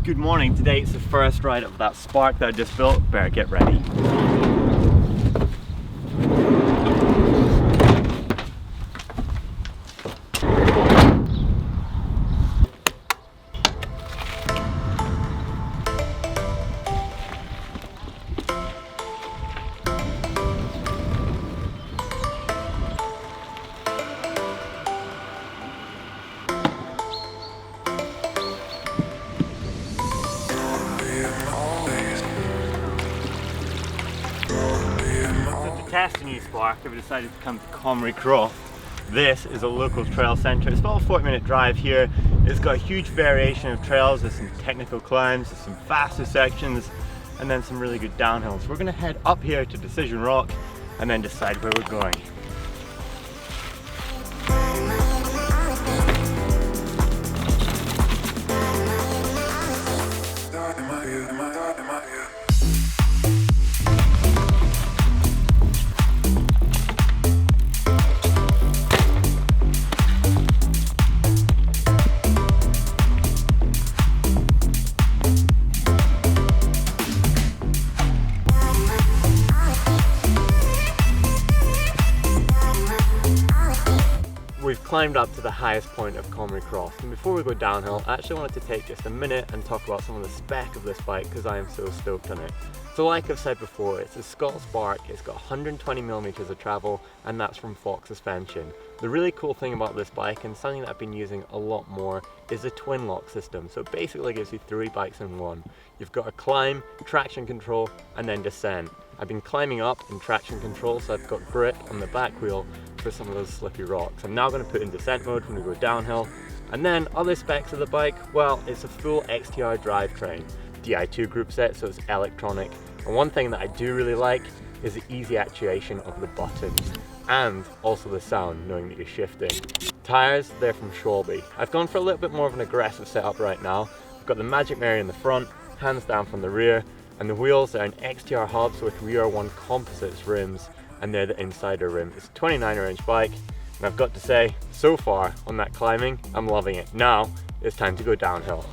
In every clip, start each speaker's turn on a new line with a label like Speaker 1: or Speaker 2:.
Speaker 1: Good morning. Today it's the first ride of that Spark that I just built. Better get ready. To test a new Spark, I've decided to come to Comrie Croft. This is a local trail centre. It's about a 40-minute drive here. It's got a huge variation of trails. There's some technical climbs, there's some faster sections, and then some really good downhills. We're going to head up here to Decision Rock and then decide where we're going. We've climbed up to the highest point of Comrie Croft, and before we go downhill, I actually wanted to take just a minute and talk about some of the spec of this bike because I am so stoked on it. So like I've said before, it's a Scott Spark, it's got 120mm of travel, and that's from Fox suspension. The really cool thing about this bike, and something that I've been using a lot more, is the twin lock system. So it basically gives you 3 bikes in one. You've got a climb, traction control, and then descent. I've been climbing up in traction control, so I've got grip on the back wheel for some of those slippy rocks. I'm now going to put in descent mode when we go downhill. And then other specs of the bike, well, it's a full XTR drivetrain. Di2 group set, so it's electronic. And one thing that I do really like is the easy actuation of the buttons, and also the sound knowing that you're shifting. Tires, they're from Schwalbe. I've gone for a little bit more of an aggressive setup right now. I've got the Magic Mary in the front, hands down from the rear, and the wheels are an XTR hubs with Rear 1 composites rims, and they're the insider rim. It's a 29er-inch bike, and I've got to say, so far on that climbing, I'm loving it. Now, it's time to go downhill.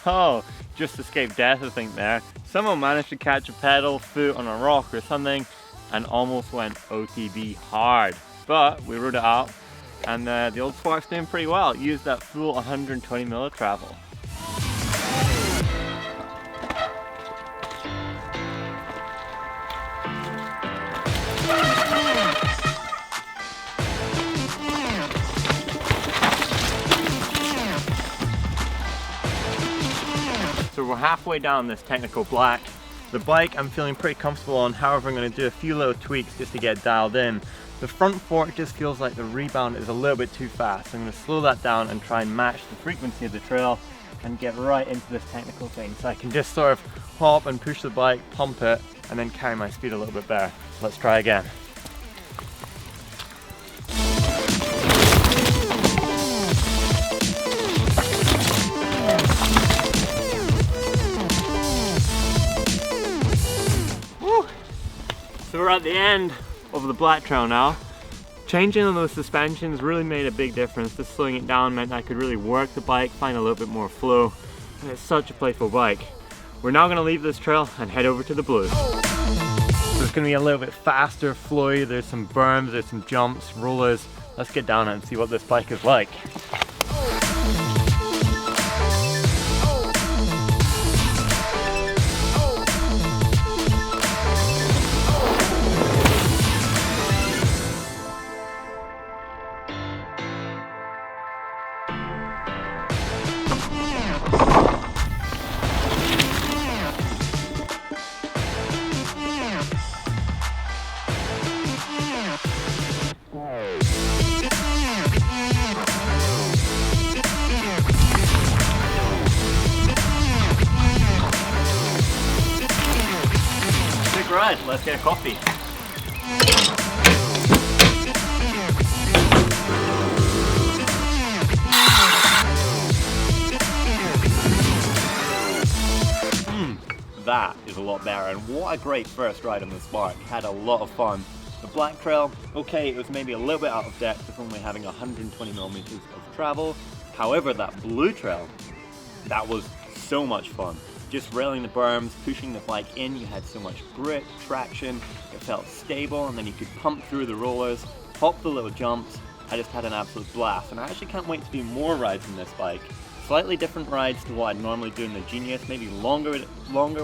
Speaker 1: Whoa, just escaped death I think there. Someone managed to catch a pedal foot on a rock or something and almost went OTB hard. But we rode it out, and the old Spark's doing pretty well. It used that full 120mm of travel. So we're halfway down this technical black. The bike I'm feeling pretty comfortable on, however I'm going to do a few little tweaks just to get dialed in. The front fork just feels like the rebound is a little bit too fast. So I'm going to slow that down and try and match the frequency of the trail and get right into this technical thing. So I can just sort of hop and push the bike, pump it, and then carry my speed a little bit better. Let's try again. So we're at the end of the black trail now. Changing on those suspensions really made a big difference. Just slowing it down meant I could really work the bike, find a little bit more flow, and it's such a playful bike. We're now going to leave this trail and head over to the blue. So it's going to be a little bit faster, flowy. There's some berms, there's some jumps, rollers. Let's get down and see what this bike is like. inside, let's get a coffee. That is a lot better, and what a great first ride on the Spark. Had a lot of fun. The Black Trail, okay, it was maybe a little bit out of depth with only having 120mm of travel. However, that Blue Trail, that was so much fun. Just railing the berms, pushing the bike in, you had so much grip, traction, it felt stable, and then you could pump through the rollers, hop the little jumps. I just had an absolute blast, and I actually can't wait to do more rides on this bike. Slightly different rides to what I'd normally do in the Genius, maybe longer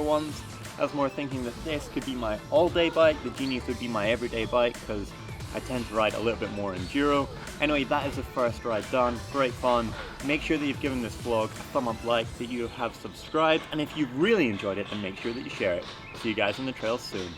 Speaker 1: ones. I was more thinking that this could be my all-day bike, the Genius would be my everyday bike, because I tend to ride a little bit more enduro. Anyway, that is the first ride done, great fun. Make sure that you've given this vlog a thumb up like, that you have subscribed, and if you've really enjoyed it, then make sure that you share it. See you guys on the trails soon.